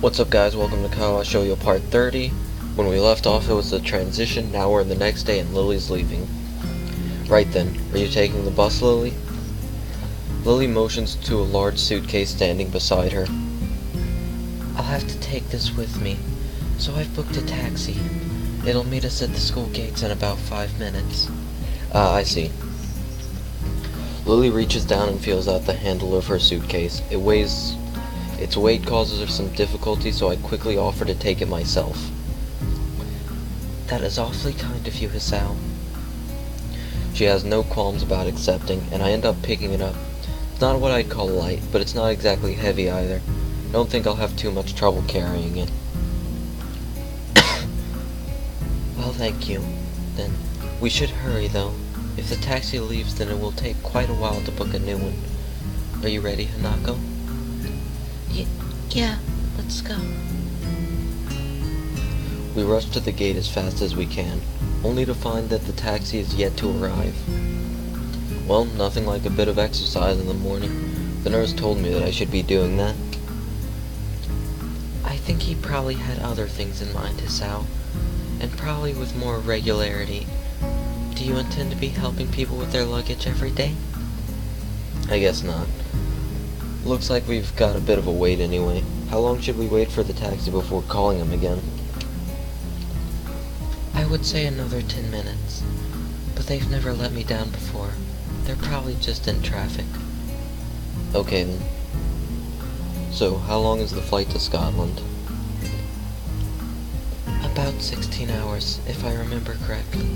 What's up guys, welcome to Katawa Shoujo part 30. When we left off it was the transition, now we're in the next day and Lily's leaving. Right then, are you taking the bus, Lily? Lily motions to a large suitcase standing beside her. I'll have to take this with me, so I've booked a taxi. It'll meet us at the school gates in about 5 minutes. I see. Lily reaches down and feels out the handle of her suitcase. Its weight causes her some difficulty, so I quickly offer to take it myself. That is awfully kind of you, Hisao. She has no qualms about accepting, and I end up picking it up. It's not what I'd call light, but it's not exactly heavy either. I don't think I'll have too much trouble carrying it. Well, thank you. Then, we should hurry, though. If the taxi leaves, then it will take quite a while to book a new one. Are you ready, Hanako? Yeah, let's go. We rush to the gate as fast as we can, only to find that the taxi is yet to arrive. Well, nothing like a bit of exercise in the morning. The nurse told me that I should be doing that. I think he probably had other things in mind, Hisao, and probably with more regularity. Do you intend to be helping people with their luggage every day? I guess not. Looks like we've got a bit of a wait anyway. How long should we wait for the taxi before calling him again? I would say another 10 minutes, but they've never let me down before. They're probably just in traffic. Okay then. So, how long is the flight to Scotland? About 16 hours, if I remember correctly.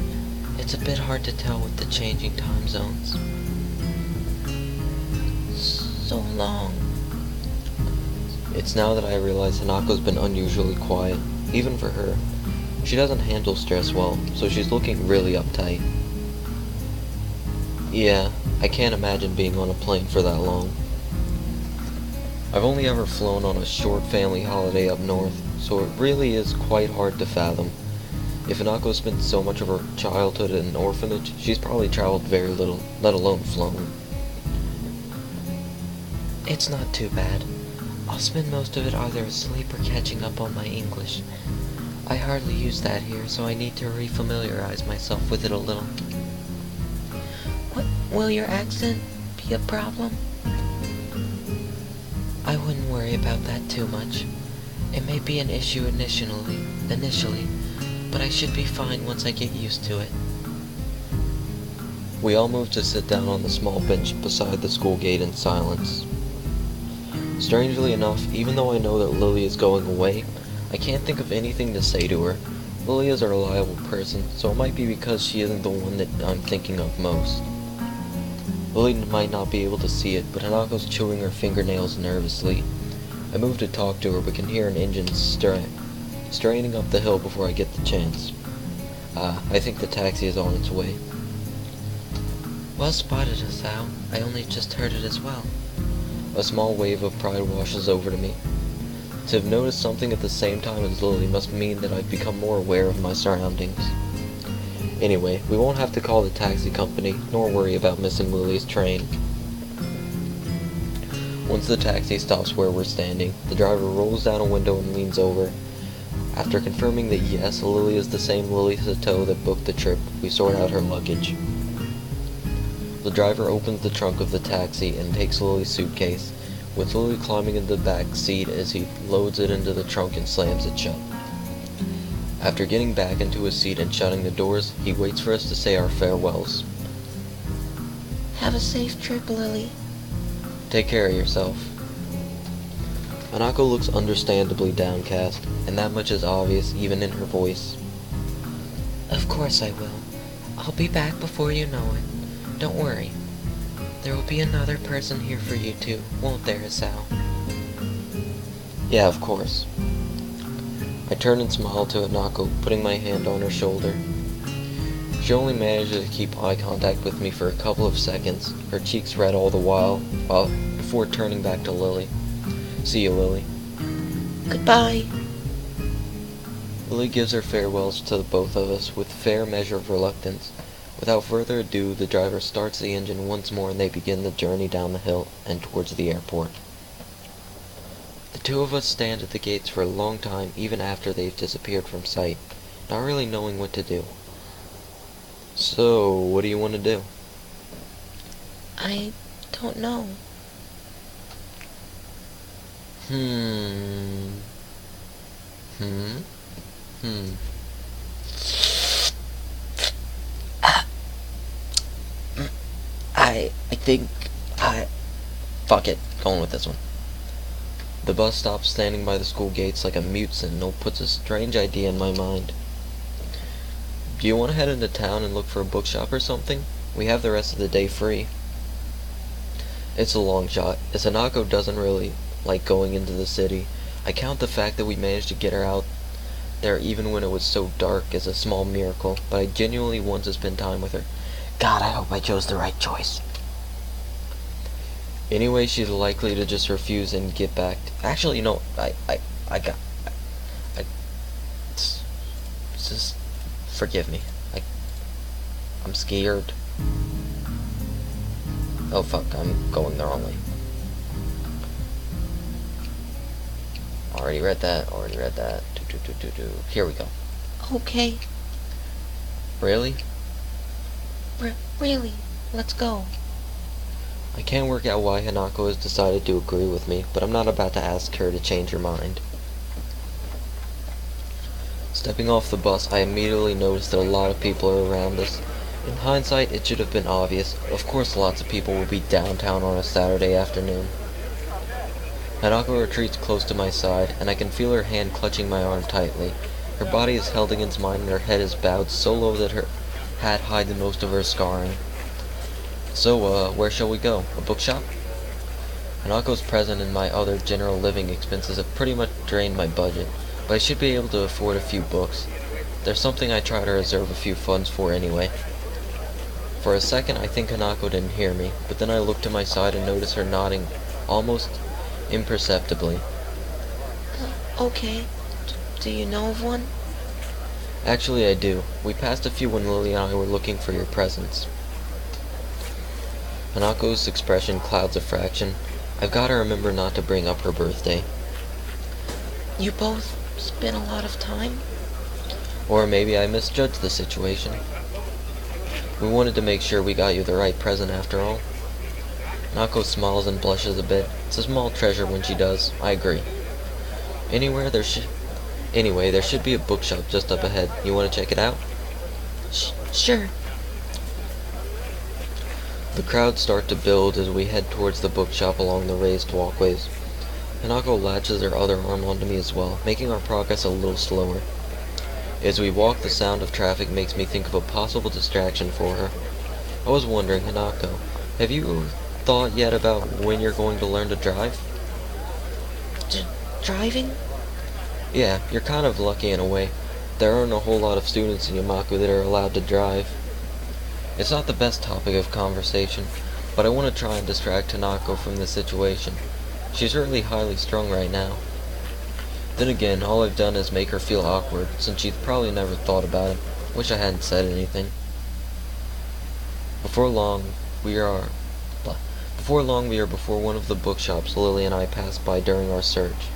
It's a bit hard to tell with the changing time zones. So long. It's now that I realize Hanako's been unusually quiet, even for her. She doesn't handle stress well, so she's looking really uptight. Yeah, I can't imagine being on a plane for that long. I've only ever flown on a short family holiday up north, so it really is quite hard to fathom. If Hanako spent so much of her childhood in an orphanage, she's probably traveled very little, let alone flown. It's not too bad. I'll spend most of it either asleep or catching up on my English. I hardly use that here, so I need to refamiliarize myself with it a little. Will your accent be a problem? I wouldn't worry about that too much. It may be an issue initially, but I should be fine once I get used to it. We all move to sit down on the small bench beside the school gate in silence. Strangely enough, even though I know that Lily is going away, I can't think of anything to say to her. Lily is a reliable person, so it might be because she isn't the one that I'm thinking of most. Lily might not be able to see it, but Hanako's chewing her fingernails nervously. I move to talk to her, but can hear an engine straining up the hill before I get the chance. I think the taxi is on its way. Well spotted, Hisao. I only just heard it as well. A small wave of pride washes over to me. To have noticed something at the same time as Lily must mean that I've become more aware of my surroundings. Anyway, we won't have to call the taxi company, nor worry about missing Lily's train. Once the taxi stops where we're standing, the driver rolls down a window and leans over. After confirming that yes, Lily is the same Lily Sato that booked the trip, we sort out her luggage. The driver opens the trunk of the taxi and takes Lily's suitcase, with Lily climbing into the back seat as he loads it into the trunk and slams it shut. After getting back into his seat and shutting the doors, he waits for us to say our farewells. Have a safe trip, Lily. Take care of yourself. Hanako looks understandably downcast, and that much is obvious even in her voice. Of course I will. I'll be back before you know it. Don't worry. There will be another person here for you too, won't there, Hisao? Yeah, of course. I turn and smile to Hanako, putting my hand on her shoulder. She only manages to keep eye contact with me for a couple of seconds, her cheeks red all the while before turning back to Lily. See you, Lily. Goodbye. Lily gives her farewells to the both of us with a fair measure of reluctance. Without further ado, the driver starts the engine once more and they begin the journey down the hill and towards the airport. two of us stand at the gates for a long time, even after they've disappeared from sight, not really knowing what to do. So, what do you want to do? I don't know. I think fuck it, going with this one. The bus stops standing by the school gates like a mute sentinel puts a strange idea in my mind. Do you want to head into town and look for a bookshop or something? We have the rest of the day free. It's a long shot, as Hanako doesn't really like going into the city. I count the fact that we managed to get her out there even when it was so dark as a small miracle, but I genuinely want to spend time with her. God, I hope I chose the right choice. Anyway, she's likely to just refuse and get back. Actually, you know, just forgive me. I'm scared. Oh fuck, I'm going the wrong way. Already read that. Here we go. Okay. Really? Really? Let's go. I can't work out why Hanako has decided to agree with me, but I'm not about to ask her to change her mind. Stepping off the bus, I immediately noticed that a lot of people are around us. In hindsight, it should have been obvious. Of course lots of people will be downtown on a Saturday afternoon. Hanako retreats close to my side, and I can feel her hand clutching my arm tightly. Her body is held against mine and her head is bowed so low that her hat hides most of her scarring. So, where shall we go? A bookshop? Hanako's present and my other general living expenses have pretty much drained my budget, but I should be able to afford a few books. There's something I try to reserve a few funds for anyway. For a second I think Hanako didn't hear me, but then I looked to my side and noticed her nodding almost imperceptibly. Okay. Do you know of one? Actually I do. We passed a few when Lily and I were looking for your presents. Hanako's expression clouds a fraction. I've got to remember not to bring up her birthday. You both spent a lot of time? Or maybe I misjudged the situation. We wanted to make sure we got you the right present after all. Hanako smiles and blushes a bit. It's a small treasure when she does. I agree. Anyway, there should be a bookshop just up ahead. You want to check it out? Sure. The crowds start to build as we head towards the bookshop along the raised walkways. Hanako latches her other arm onto me as well, making our progress a little slower. As we walk, the sound of traffic makes me think of a possible distraction for her. I was wondering, Hanako, have you thought yet about when you're going to learn to drive? Driving? Yeah, you're kind of lucky in a way. There aren't a whole lot of students in Yamaku that are allowed to drive. It's not the best topic of conversation, but I want to try and distract Hanako from the situation. She's really highly strung right now. Then again, all I've done is make her feel awkward, since she's probably never thought about it. Wish I hadn't said anything. Before long, we are before one of the bookshops Lily and I passed by during our search.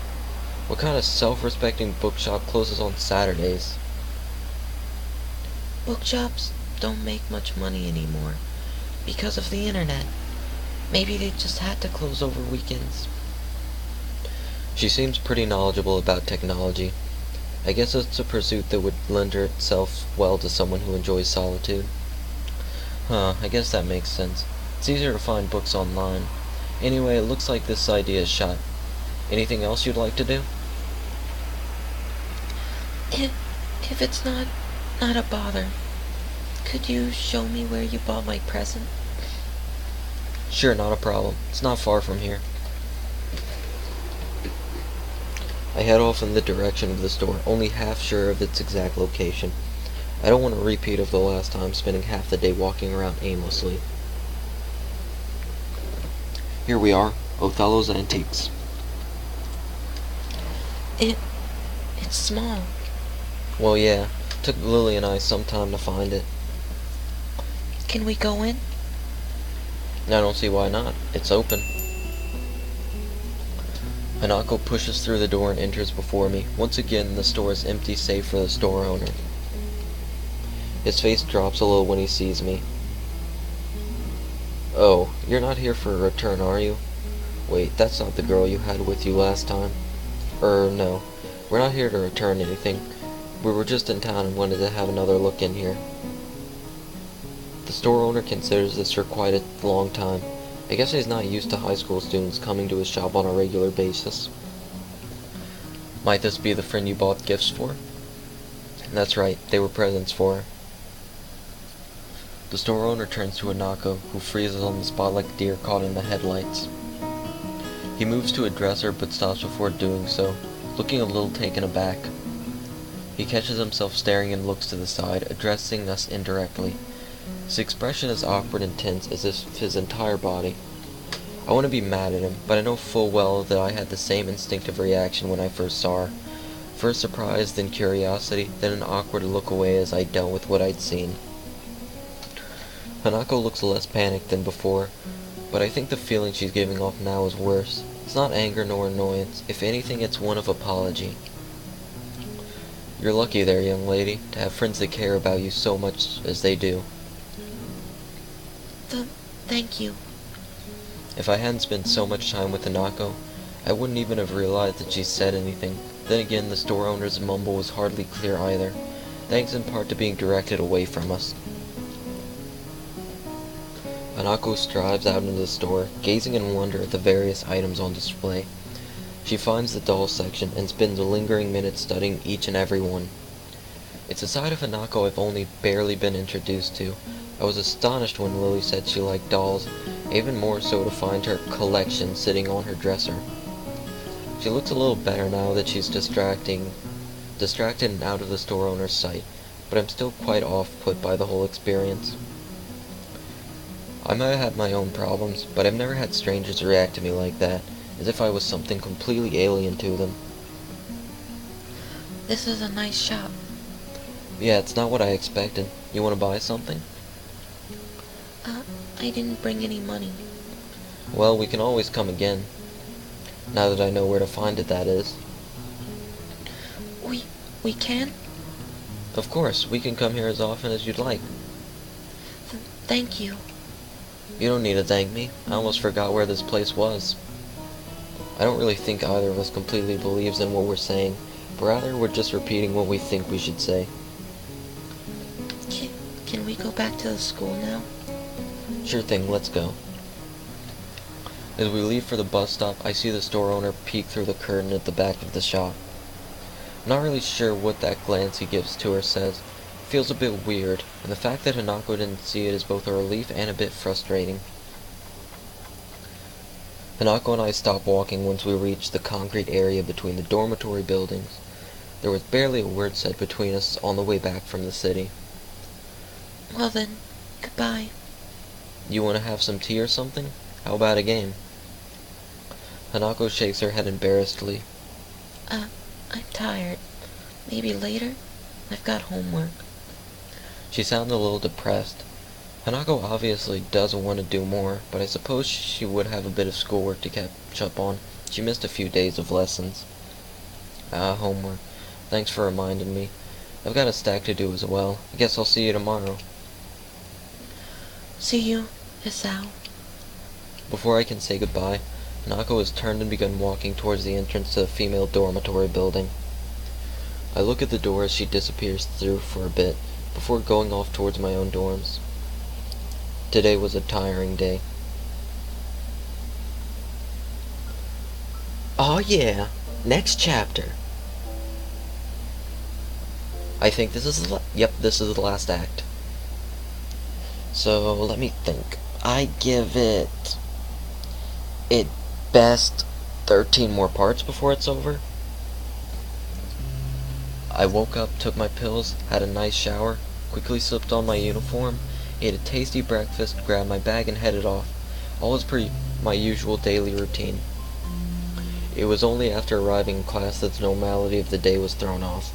What kind of self-respecting bookshop closes on Saturdays? Bookshops don't make much money anymore because of the internet. Maybe they just had to close over weekends. She seems pretty knowledgeable about technology. I guess it's a pursuit that would lend itself well to someone who enjoys solitude. I guess that makes sense. It's easier to find books online. Anyway, it looks like this idea is shot. Anything else you'd like to do? If it's not a bother, could you show me where you bought my present? Sure, not a problem. It's not far from here. I head off in the direction of the store, only half sure of its exact location. I don't want a repeat of the last time, spending half the day walking around aimlessly. Here we are, Othello's Antiques. It's small. Well, yeah. Took Lily and I some time to find it. Can we go in? I don't see why not. It's open. I Hanako pushes through the door and enters before me. Once again, the store is empty save for the store owner. His face drops a little when he sees me. Oh, you're not here for a return, are you? Wait, that's not the girl you had with you last time. No. We're not here to return anything. We were just in town and wanted to have another look in here. The store owner considers this for quite a long time. I guess he's not used to high school students coming to his shop on a regular basis. Might this be the friend you bought gifts for? That's right, they were presents for her. The store owner turns to Hanako, who freezes on the spot like a deer caught in the headlights. He moves to address her, but stops before doing so, looking a little taken aback. He catches himself staring and looks to the side, addressing us indirectly. His expression is awkward and tense, as if his entire body. I want to be mad at him, but I know full well that I had the same instinctive reaction when I first saw her. First surprise, then curiosity, then an awkward look away as I dealt with what I'd seen. Hanako looks less panicked than before, but I think the feeling she's giving off now is worse. It's not anger nor annoyance. If anything, it's one of apology. You're lucky there, young lady, to have friends that care about you so much as they do. Thank you. If I hadn't spent so much time with Hanako, I wouldn't even have realized that she said anything. Then again, the store owner's mumble was hardly clear either, thanks in part to being directed away from us. Hanako strides out into the store, gazing in wonder at the various items on display. She finds the doll section and spends a lingering minute studying each and every one. It's a side of Hanako I've only barely been introduced to. I was astonished when Lily said she liked dolls, even more so to find her collection sitting on her dresser. She looks a little better now that she's distracted and out of the store owner's sight, but I'm still quite off-put by the whole experience. I might have had my own problems, but I've never had strangers react to me like that, as if I was something completely alien to them. This is a nice shop. Yeah, it's not what I expected. You want to buy something? I didn't bring any money. Well, we can always come again. Now that I know where to find it, that is. We can? Of course, we can come here as often as you'd like. Thank you. You don't need to thank me. I almost forgot where this place was. I don't really think either of us completely believes in what we're saying, but rather we're just repeating what we think we should say. Can we go back to the school now? Sure thing, let's go. As we leave for the bus stop, I see the store owner peek through the curtain at the back of the shop. I'm not really sure what that glance he gives to her says. It feels a bit weird, and the fact that Hanako didn't see it is both a relief and a bit frustrating. Hanako and I stop walking once we reach the concrete area between the dormitory buildings. There was barely a word said between us on the way back from the city. Well then, goodbye. You want to have some tea or something? How about a game? Hanako shakes her head embarrassedly. I'm tired. Maybe later? I've got homework. She sounded a little depressed. Hanako obviously doesn't want to do more, but I suppose she would have a bit of schoolwork to catch up on. She missed a few days of lessons. Homework. Thanks for reminding me. I've got a stack to do as well. I guess I'll see you tomorrow. See you, Hisao. Before I can say goodbye, Hanako has turned and begun walking towards the entrance to the female dormitory building. I look at the door as she disappears through for a bit, before going off towards my own dorms. Today was a tiring day. Oh yeah, next chapter. I think this is this is the last act. So, let me think. I give it best 13 more parts before it's over. I woke up, took my pills, had a nice shower, quickly slipped on my uniform, ate a tasty breakfast, grabbed my bag and headed off. All was my usual daily routine. It was only after arriving in class that the normality of the day was thrown off.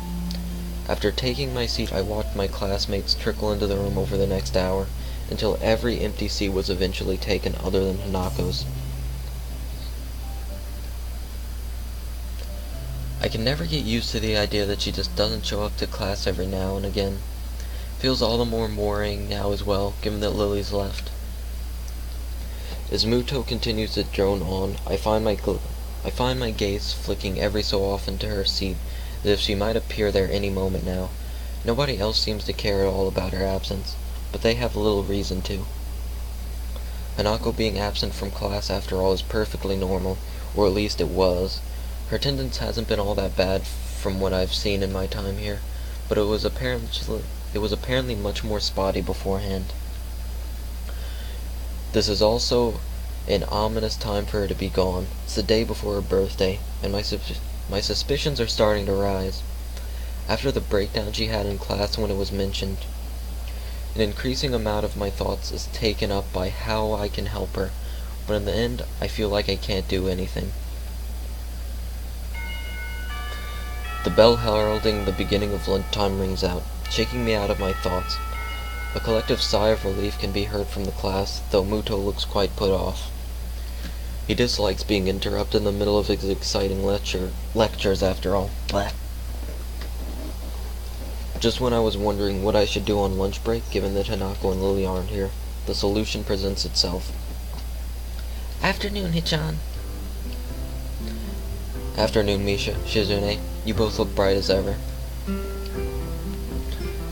After taking my seat, I watched my classmates trickle into the room over the next hour, until every empty seat was eventually taken other than Hanako's. I can never get used to the idea that she just doesn't show up to class every now and again. Feels all the more worrying now as well, given that Lily's left. As Muto continues to drone on, I find my gaze flicking every so often to her seat, as if she might appear there any moment now. Nobody else seems to care at all about her absence, but they have little reason to. Hanako being absent from class after all is perfectly normal, or at least it was. Her attendance hasn't been all that bad from what I've seen in my time here, but it was apparently much more spotty beforehand. This is also an ominous time for her to be gone. It's the day before her birthday, and my suspicions are starting to rise. After the breakdown she had in class when it was mentioned, an increasing amount of my thoughts is taken up by how I can help her, but in the end, I feel like I can't do anything. The bell heralding the beginning of lunchtime rings out, shaking me out of my thoughts. A collective sigh of relief can be heard from the class, though Muto looks quite put off. He dislikes being interrupted in the middle of his exciting lectures after all. Blah. Just when I was wondering what I should do on lunch break, given that Hanako and Lily aren't here, the solution presents itself. Afternoon, Hichan. Afternoon, Misha, Shizune. You both look bright as ever.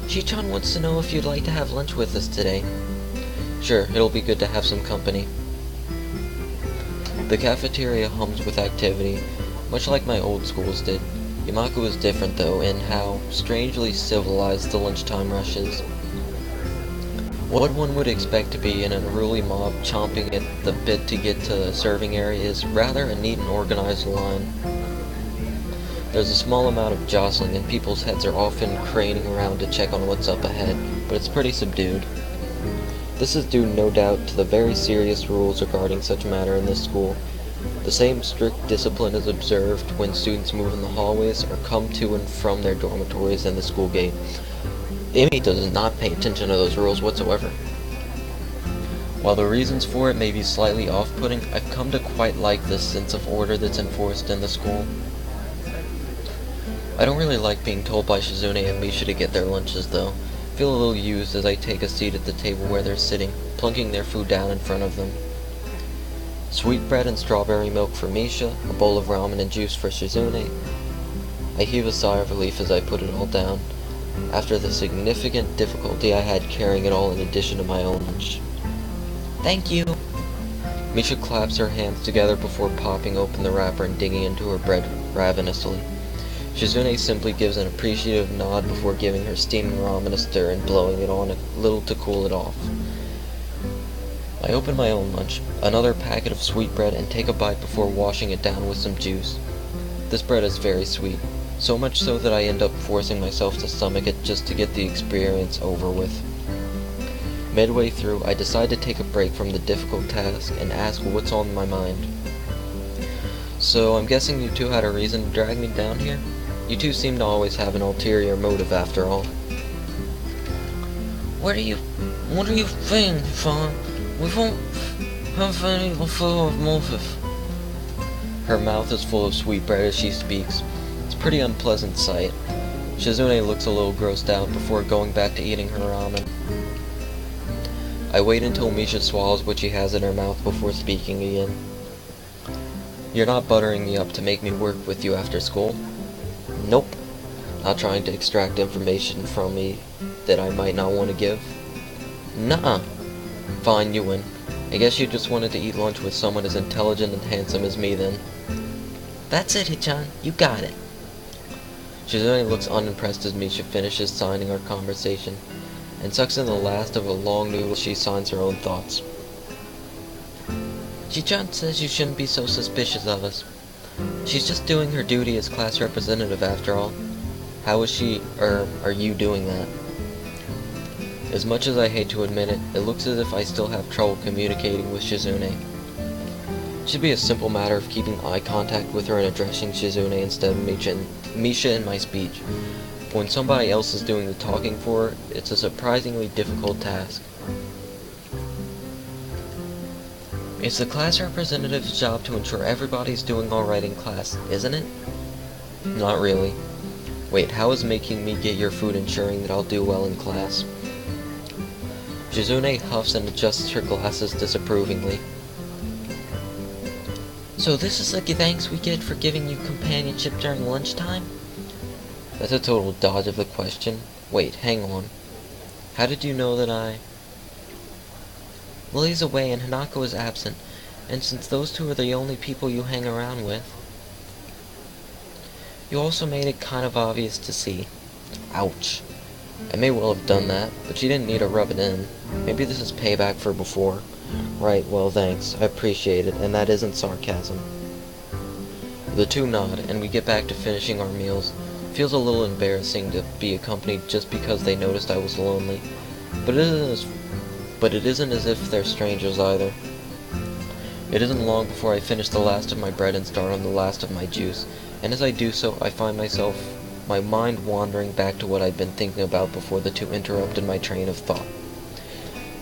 Shichan wants to know if you'd like to have lunch with us today. Sure, it'll be good to have some company. The cafeteria hums with activity, much like my old schools did. Yamaku is different, though, in how strangely civilized the lunchtime rush is. What one would expect to be an unruly mob chomping at the bit to get to the serving area is rather a neat and organized line. There's a small amount of jostling, and people's heads are often craning around to check on what's up ahead, but it's pretty subdued. This is due, no doubt, to the very serious rules regarding such matter in this school. The same strict discipline is observed when students move in the hallways or come to and from their dormitories and the school gate. Amy does not pay attention to those rules whatsoever. While the reasons for it may be slightly off-putting, I've come to quite like this sense of order that's enforced in the school. I don't really like being told by Shizune and Misha to get their lunches, though. I feel a little used as I take a seat at the table where they're sitting, plunking their food down in front of them. Sweetbread and strawberry milk for Misha, a bowl of ramen and juice for Shizune. I heave a sigh of relief as I put it all down, after the significant difficulty I had carrying it all in addition to my own lunch. Thank you. Misha claps her hands together before popping open the wrapper and digging into her bread ravenously. Shizune simply gives an appreciative nod before giving her steaming ramen a stir and blowing it on a little to cool it off. I open my own lunch, another packet of sweetbread, and take a bite before washing it down with some juice. This bread is very sweet, so much so that I end up forcing myself to stomach it just to get the experience over with. Midway through, I decide to take a break from the difficult task and ask what's on my mind. So, I'm guessing you two had a reason to drag me down here? You two seem to always have an ulterior motive after all. What do you think, Fawn? We won't have any full of motive. Her mouth is full of sweetbread as she speaks. It's a pretty unpleasant sight. Shizune looks a little grossed out before going back to eating her ramen. I wait until Misha swallows what she has in her mouth before speaking again. You're not buttering me up to make me work with you after school? Nope. Not trying to extract information from me that I might not want to give? Nuh-uh. Fine, you win. I guess you just wanted to eat lunch with someone as intelligent and handsome as me then. That's it, Hichan. You got it. Shizune looks unimpressed as Misha finishes signing our conversation, and sucks in the last of a long noodle. She signs her own thoughts. Hichan says you shouldn't be so suspicious of us. She's just doing her duty as class representative after all. How is she, or are you doing that? As much as I hate to admit it, it looks as if I still have trouble communicating with Shizune. It should be a simple matter of keeping eye contact with her and addressing Shizune instead of Misha in my speech. But when somebody else is doing the talking for her, it's a surprisingly difficult task. It's the class representative's job to ensure everybody's doing alright in class, isn't it? Not really. Wait, how is making me get your food ensuring that I'll do well in class? Shizune huffs and adjusts her glasses disapprovingly. So this is the thanks we get for giving you companionship during lunchtime? That's a total dodge of the question. Wait, hang on. How did you know that I... Lily's away and Hanako is absent, and since those two are the only people you hang around with, you also made it kind of obvious to see. Ouch. I may well have done that, but she didn't need to rub it in. Maybe this is payback for before. Right, well thanks, I appreciate it, and that isn't sarcasm. The two nod, and we get back to finishing our meals. Feels a little embarrassing to be accompanied just because they noticed I was lonely, but it isn't as if they're strangers either. It isn't long before I finish the last of my bread and start on the last of my juice, and as I do so, I find my mind wandering back to what I'd been thinking about before the two interrupted my train of thought.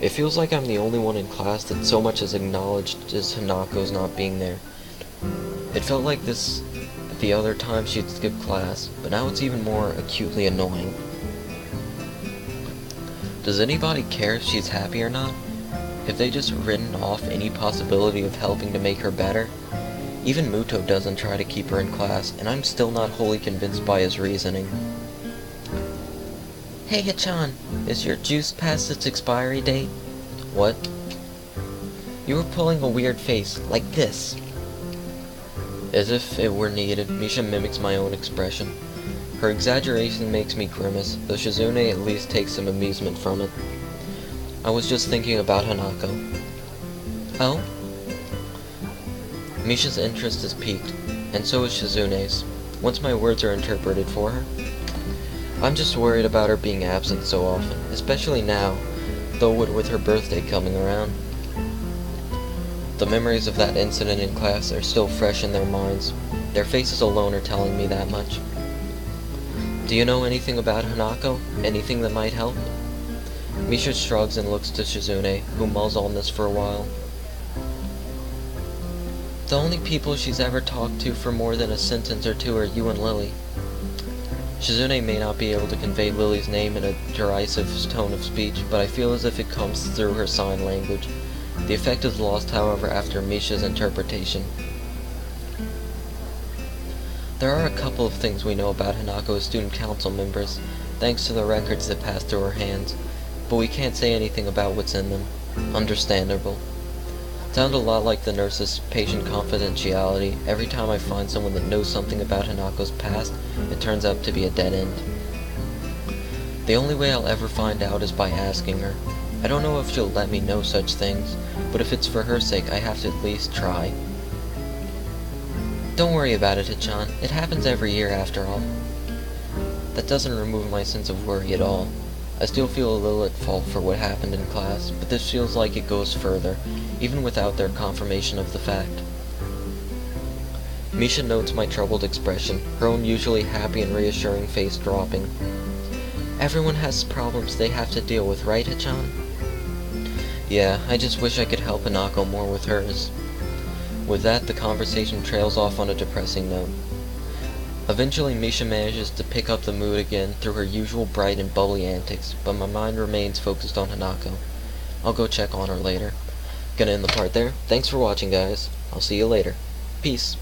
It feels like I'm the only one in class that so much as acknowledged as Hanako's not being there. It felt like this the other time she'd skip class, but now it's even more acutely annoying. Does anybody care if she's happy or not? Have they just written off any possibility of helping to make her better? Even Muto doesn't try to keep her in class, and I'm still not wholly convinced by his reasoning. Hey Hachan, is your juice past its expiry date? What? You were pulling a weird face, like this. As if it were needed, Misha mimics my own expression. Her exaggeration makes me grimace, though Shizune at least takes some amusement from it. I was just thinking about Hanako. Oh? Misha's interest is piqued, and so is Shizune's, once my words are interpreted for her. I'm just worried about her being absent so often, especially now, though with her birthday coming around. The memories of that incident in class are still fresh in their minds. Their faces alone are telling me that much. Do you know anything about Hanako? Anything that might help? Misha shrugs and looks to Shizune, who mulls on this for a while. The only people she's ever talked to for more than a sentence or two are you and Lily. Shizune may not be able to convey Lily's name in a derisive tone of speech, but I feel as if it comes through her sign language. The effect is lost, however, after Misha's interpretation. There are a couple of things we know about Hanako as student council members, thanks to the records that pass through her hands, but we can't say anything about what's in them. Understandable. Sounds a lot like the nurse's patient confidentiality. Every time I find someone that knows something about Hanako's past, it turns out to be a dead end. The only way I'll ever find out is by asking her. I don't know if she'll let me know such things, but if it's for her sake, I have to at least try. Don't worry about it, Hachan. It happens every year after all. That doesn't remove my sense of worry at all. I still feel a little at fault for what happened in class, but this feels like it goes further, even without their confirmation of the fact. Misha notes my troubled expression, her own usually happy and reassuring face dropping. Everyone has problems they have to deal with, right, Hachan? Yeah, I just wish I could help Hanako more with hers. With that, the conversation trails off on a depressing note. Eventually, Misha manages to pick up the mood again through her usual bright and bubbly antics, but my mind remains focused on Hanako. I'll go check on her later. Gonna end the part there. Thanks for watching, guys. I'll see you later. Peace.